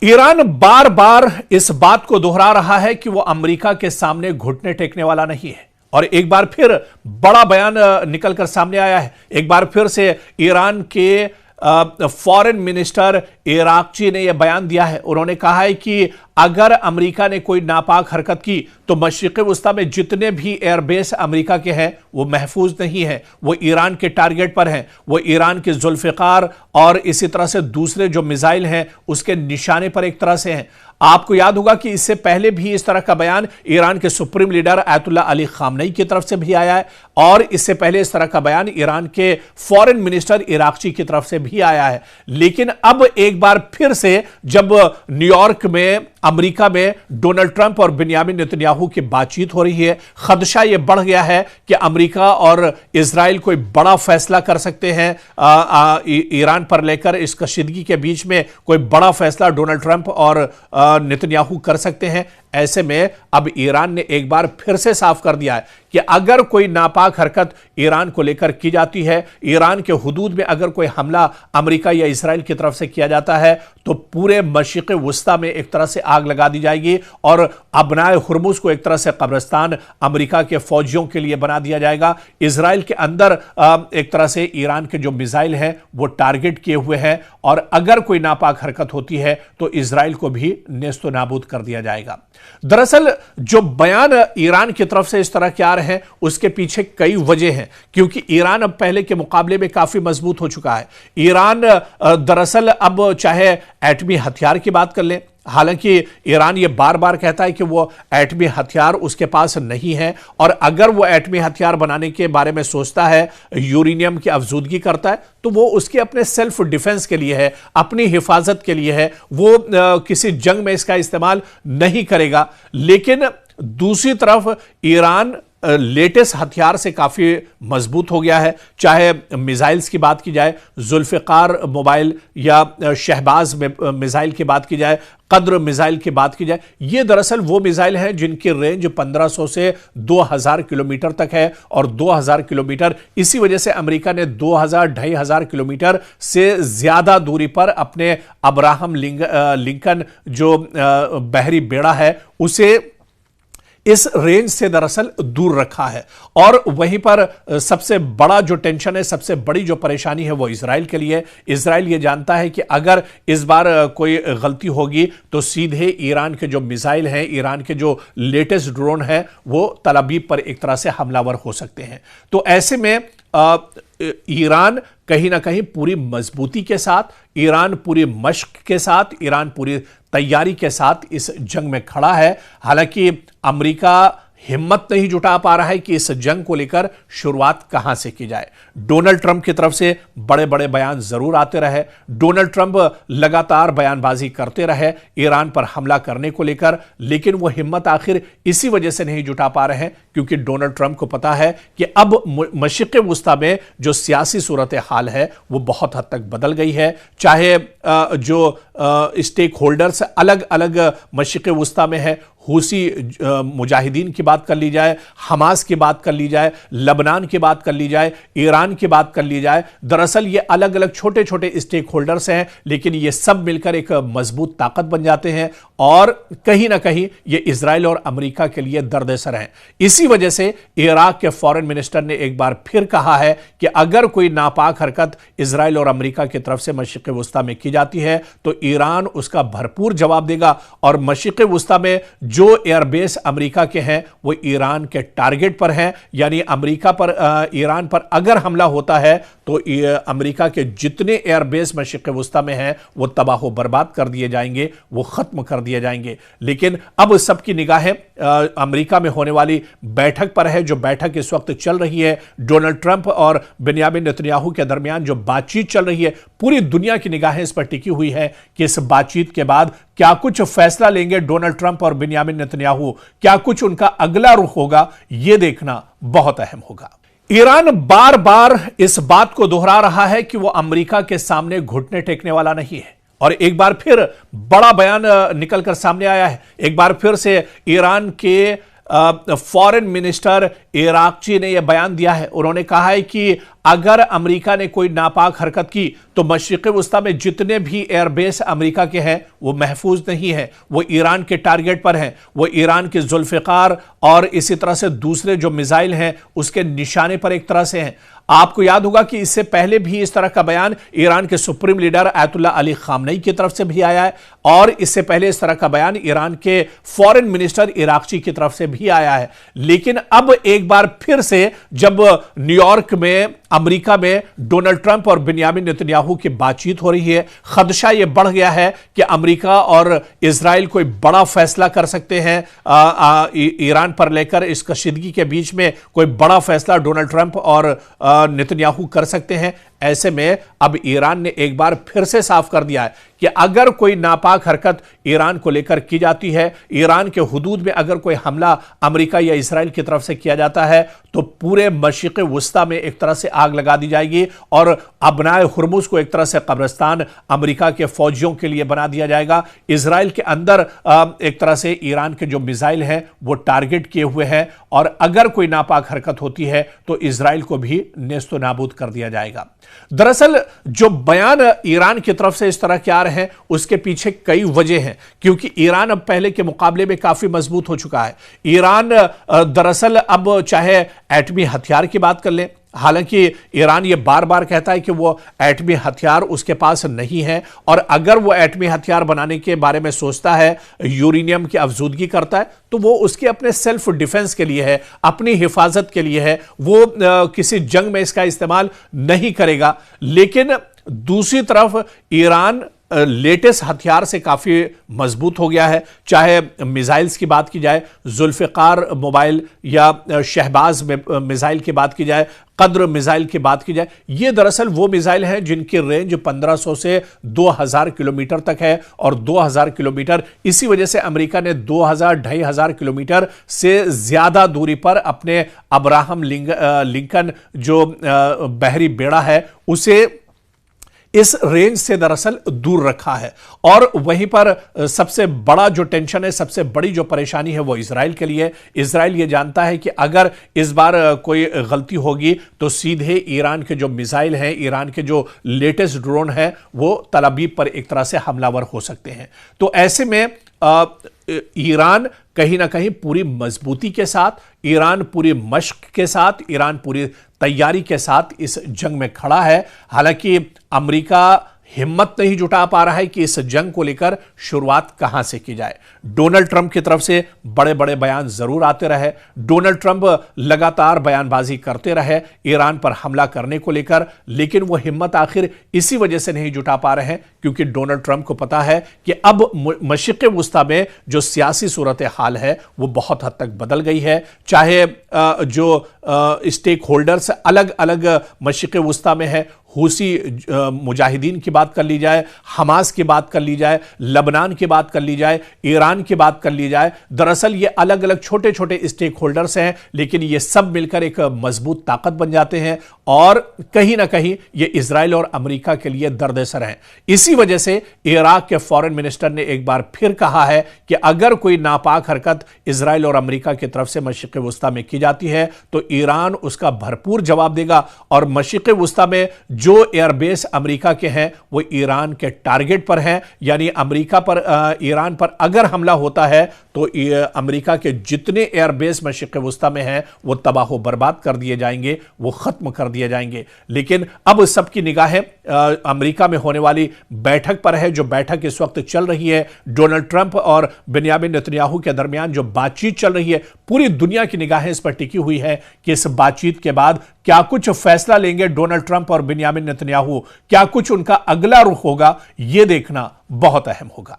Iran बार बार इस बात को दोहरा रहा है कि वो अमेरिका के सामने घुटने टेकने वाला नहीं है और एक बार फिर बड़ा बयान निकलकर सामने आया है। एक बार फिर से ईरान के फॉरेन मिनिस्टर इराकची ने यह बयान दिया है। उन्होंने कहा है कि अगर अमेरिका ने कोई नापाक हरकत की तो मशरिक़ वस्ता में जितने भी एयरबेस अमेरिका के हैं वो महफूज नहीं है, वो ईरान के टारगेट पर हैं, वो ईरान के जुल्फ़िकार और इसी तरह से दूसरे जो मिसाइल हैं उसके निशाने पर एक तरह से हैं। आपको याद होगा कि इससे पहले भी इस तरह का बयान ईरान के supreme leader ayatollah Ali Khamenei की तरफ से भी आया है और इससे पहले इस तरह का बयान ईरान के फॉरेन मिनिस्टर इराकची की तरफ से भी आया है। लेकिन अब एक बार फिर से जब न्यूयॉर्क में अमेरिका में डोनाल्ड ट्रंप और बेंजामिन नेतन्याहू की बातचीत हो रही है, खदशा यह बढ़ गया है कि अमेरिका और इजराइल कोई बड़ा फैसला कर सकते हैं ईरान पर लेकर। इस कशीदगी के बीच में कोई बड़ा फैसला डोनाल्ड ट्रंप और नेतन्याहू कर सकते हैं। ऐसे में अब ईरान ने एक बार फिर से साफ कर दिया है कि अगर कोई नापाक हरकत ईरान को लेकर की जाती है, ईरान के हुदूद में अगर कोई हमला अमेरिका या इजराइल की तरफ से किया जाता है तो पूरे मशरिक़ वस्ता में एक तरह से आग लगा दी जाएगी और अबनाए हुर्मुज़ को एक तरह से कब्रिस्तान अमेरिका के फौजियों के लिए बना दिया जाएगा। इजराइल के अंदर एक तरह से ईरान के जो मिसाइल हैं वो टारगेट किए हुए हैं और अगर कोई नापाक हरकत होती है तो इजराइल को भी नेस्तो नाबूद कर दिया जाएगा। दरअसल जो बयान ईरान की तरफ से इस तरह के आ रहे हैं उसके पीछे कई वजह हैं, क्योंकि ईरान अब पहले के मुकाबले में काफी मजबूत हो चुका है। ईरान दरअसल अब चाहे एटमी हथियार की बात कर लें, हालांकि ईरान ये बार बार कहता है कि वो एटमी हथियार उसके पास नहीं है और अगर वो एटमी हथियार बनाने के बारे में सोचता है, यूरेनियम की अफजूदगी करता है तो वो उसके अपने सेल्फ डिफेंस के लिए है, अपनी हिफाजत के लिए है, वो किसी जंग में इसका इस्तेमाल नहीं करेगा। लेकिन दूसरी तरफ ईरान लेटेस्ट हथियार से काफी मजबूत हो गया है, चाहे मिसाइल्स की बात की जाए, जुल्फ़िकार मोबाइल या शहबाज मिसाइल की बात की जाए, कद्र मिसाइल की बात की जाए। ये दरअसल वो मिसाइल हैं जिनकी रेंज 1500 से 2000 किलोमीटर तक है और 2000 किलोमीटर इसी वजह से अमेरिका ने 2000-2500 किलोमीटर से ज्यादा दूरी पर अपने अब्राहम लिंकन जो बहरी बेड़ा है उसे इस रेंज से दरअसल दूर रखा है। और वहीं पर सबसे बड़ा जो टेंशन है, सबसे बड़ी जो परेशानी है वो इजराइल के लिए। इजराइल ये जानता है कि अगर इस बार कोई गलती होगी तो सीधे ईरान के जो मिसाइल हैं, ईरान के जो लेटेस्ट ड्रोन है वो तल अवीव पर एक तरह से हमलावर हो सकते हैं। तो ऐसे में ईरान कहीं ना कहीं पूरी मजबूती के साथ, ईरान पूरी मश्क के साथ, ईरान पूरी तैयारी के साथ इस जंग में खड़ा है। हालांकि अमेरिका हिम्मत नहीं जुटा पा रहा है कि इस जंग को लेकर शुरुआत कहां से की जाए। डोनाल्ड ट्रंप की तरफ से बड़े बड़े बयान जरूर आते रहे, डोनाल्ड ट्रंप लगातार बयानबाजी करते रहे ईरान पर हमला करने को लेकर, लेकिन वो हिम्मत आखिर इसी वजह से नहीं जुटा पा रहे हैं क्योंकि डोनाल्ड ट्रंप को पता है कि अब मशरिक़ वस्ता में जो सियासी सूरत हाल है वो बहुत हद तक बदल गई है। चाहे जो स्टेक होल्डर्स अलग अलग मशरिक़ वस्ता में है, हूसी मुजाहिदीन की बात कर ली जाए, हमास की बात कर ली जाए, लबनान की बात कर ली जाए, ईरान की बात कर ली जाए, दरअसल ये अलग अलग छोटे छोटे स्टेक होल्डर्स हैं, लेकिन ये सब मिलकर एक मजबूत ताकत बन जाते हैं और कहीं ना कहीं ये इजराइल और अमेरिका के लिए दर्द-ए-सर हैं। इसी वजह से इराक के फॉरेन मिनिस्टर ने एक बार फिर कहा है कि अगर कोई नापाक हरकत इजराइल और अमेरिका की तरफ से मशरिक़ वस्ता में की जाती है तो ईरान उसका भरपूर जवाब देगा और मशरिक़ वस्ता में जो एयरबेस अमेरिका के हैं वो ईरान के टारगेट पर हैं, यानी अमेरिका पर ईरान पर अगर हमला होता है तो अमेरिका के जितने एयरबेस मशरिक़ वस्ता में हैं वो तबाह बर्बाद कर दिए जाएंगे, वो खत्म कर दिए जाएंगे। लेकिन अब सबकी निगाहें अमेरिका में होने वाली बैठक पर है, जो बैठक इस वक्त चल रही है डोनाल्ड ट्रंप और बेंजामिन नेतन्याहू के दरमियान जो बातचीत चल रही है, पूरी दुनिया की निगाहें इस पर टिकी हुई है कि इस बातचीत के बाद क्या कुछ फैसला लेंगे डोनाल्ड ट्रंप और बेंजामिन नेतन्याहू, क्या कुछ उनका अगला रुख होगा, यह देखना बहुत अहम होगा। ईरान बार बार इस बात को दोहरा रहा है कि वो अमेरिका के सामने घुटने टेकने वाला नहीं है और एक बार फिर बड़ा बयान निकलकर सामने आया है। एक बार फिर से ईरान के फॉरेन मिनिस्टर इराकची ने यह बयान दिया है। उन्होंने कहा है कि अगर अमेरिका ने कोई नापाक हरकत की तो मशरिक़ वस्ता में जितने भी एयरबेस अमेरिका के हैं वो महफूज नहीं है, वो ईरान के टारगेट पर हैं, वो ईरान के जुल्फ़िकार और इसी तरह से दूसरे जो मिसाइल हैं उसके निशाने पर एक तरह से हैं। आपको याद होगा कि इससे पहले भी इस तरह का बयान ईरान के supreme leader Ayatollah Ali Khamenei की तरफ से भी आया है और इससे पहले इस तरह का बयान ईरान के फॉरेन मिनिस्टर इराकची की तरफ से भी आया है। लेकिन अब एक बार फिर से जब न्यूयॉर्क में अमेरिका में डोनाल्ड ट्रंप और बिन्यामिन नेतन्याहू की बातचीत हो रही है, खदशा यह बढ़ गया है कि अमेरिका और इजराइल कोई बड़ा फैसला कर सकते हैं ईरान पर लेकर। इस कशीदगी के बीच में कोई बड़ा फैसला डोनाल्ड ट्रंप और नेतन्याहू कर सकते हैं। ऐसे में अब ईरान ने एक बार फिर से साफ कर दिया है कि अगर कोई नापाक हरकत ईरान को लेकर की जाती है, ईरान के हुदूद में अगर कोई हमला अमेरिका या इजराइल की तरफ से किया जाता है तो पूरे मशरिक़ वस्ता में एक तरह से आग लगा दी जाएगी और अबनाए हुर्मुज को एक तरह से कब्रिस्तान अमेरिका के फौजियों के लिए बना दिया जाएगा। इजराइल के अंदर एक तरह से ईरान के जो मिसाइल हैं वो टारगेट किए हुए हैं और अगर कोई नापाक हरकत होती है तो इजराइल को भी नेस्तो नाबूद कर दिया जाएगा। दरअसल जो बयान ईरान की तरफ से इस तरह के आ रहे हैं उसके पीछे कई वजह हैं, क्योंकि ईरान अब पहले के मुकाबले में काफी मजबूत हो चुका है। ईरान दरअसल अब चाहे एटमी हथियार की बात कर लें, हालांकि ईरान ये बार बार कहता है कि वो एटमी हथियार उसके पास नहीं है और अगर वो एटमी हथियार बनाने के बारे में सोचता है, यूरेनियम की अफजूदगी करता है तो वो उसके अपने सेल्फ डिफेंस के लिए है, अपनी हिफाजत के लिए है, वो किसी जंग में इसका इस्तेमाल नहीं करेगा। लेकिन दूसरी तरफ ईरान लेटेस्ट हथियार से काफी मजबूत हो गया है, चाहे मिसाइल्स की बात की जाए, जुल्फिकार मोबाइल या शहबाज मिसाइल की बात की जाए, कद्र मिसाइल की बात की जाए। ये दरअसल वो मिसाइल हैं जिनकी रेंज 1500 से 2000 किलोमीटर तक है और 2000 किलोमीटर इसी वजह से अमेरिका ने 2000-2500 किलोमीटर से ज्यादा दूरी पर अपने अब्राहम लिंकन जो बहरी बेड़ा है उसे इस रेंज से दरअसल दूर रखा है। और वहीं पर सबसे बड़ा जो टेंशन है, सबसे बड़ी जो परेशानी है वो इजराइल के लिए। इजराइल ये जानता है कि अगर इस बार कोई गलती होगी तो सीधे ईरान के जो मिसाइल हैं, ईरान के जो लेटेस्ट ड्रोन हैं वो तल अवीव पर एक तरह से हमलावर हो सकते हैं। तो ऐसे में ईरान कहीं ना कहीं पूरी मजबूती के साथ, ईरान पूरी मश्क के साथ, ईरान पूरी तैयारी के साथ इस जंग में खड़ा है। हालांकि अमेरिका हिम्मत नहीं जुटा पा रहा है कि इस जंग को लेकर शुरुआत कहां से की जाए। डोनाल्ड ट्रंप की तरफ से बड़े बड़े बयान जरूर आते रहे, डोनाल्ड ट्रंप लगातार बयानबाजी करते रहे ईरान पर हमला करने को लेकर, लेकिन वो हिम्मत आखिर इसी वजह से नहीं जुटा पा रहे हैं क्योंकि डोनाल्ड ट्रंप को पता है कि अब मशरिक़ वस्ता में जो सियासी सूरत हाल है वो बहुत हद तक बदल गई है। चाहे जो स्टेक होल्डर्स अलग अलग मशरिक़ वस्ता में है, हूसी मुजाहिदीन की बात कर ली जाए, हमास की बात कर ली जाए, लबनान की बात कर ली जाए, ईरान की बात कर ली जाए, दरअसल ये अलग अलग छोटे छोटे स्टेक होल्डर्स हैं, लेकिन ये सब मिलकर एक मजबूत ताकत बन जाते हैं और कहीं ना कहीं ये इजराइल और अमेरिका के लिए दर्द-ए-सर हैं। इसी वजह से इराक के फॉरेन मिनिस्टर ने एक बार फिर कहा है कि अगर कोई नापाक हरकत इजराइल और अमेरिका की तरफ से मशरिक़ वस्ता में की जाती है तो ईरान उसका भरपूर जवाब देगा और मशरिक़ वस्ता में जो एयरबेस अमेरिका के हैं वो ईरान के टारगेट पर हैं, यानी अमेरिका पर ईरान पर अगर हमला होता है तो अमेरिका के जितने एयरबेस मशरिक़ वस्ता में हैं वो तबाह बर्बाद कर दिए जाएंगे, वो खत्म कर दिए जाएंगे। लेकिन अब सबकी निगाहें अमेरिका में होने वाली बैठक पर है, जो बैठक इस वक्त चल रही है डोनाल्ड ट्रंप और बिन्यामिन नेतन्याहू के दरमियान जो बातचीत चल रही है, पूरी दुनिया की निगाहें इस पर टिकी हुई है कि इस बातचीत के बाद क्या कुछ फैसला लेंगे डोनाल्ड ट्रंप और बिन्यामिन नेतन्याहू, क्या कुछ उनका अगला रुख होगा, यह देखना बहुत अहम होगा।